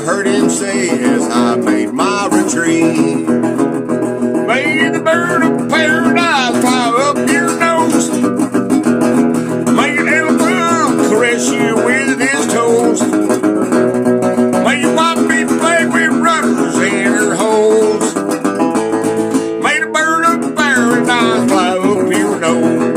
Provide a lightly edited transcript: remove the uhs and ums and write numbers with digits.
I heard him say as I made my retreat. May the bird of paradise fly up your nose. May an elephant caress you with his toes. May your wife be plagued with runners in her holes. May the bird of paradise fly up your nose.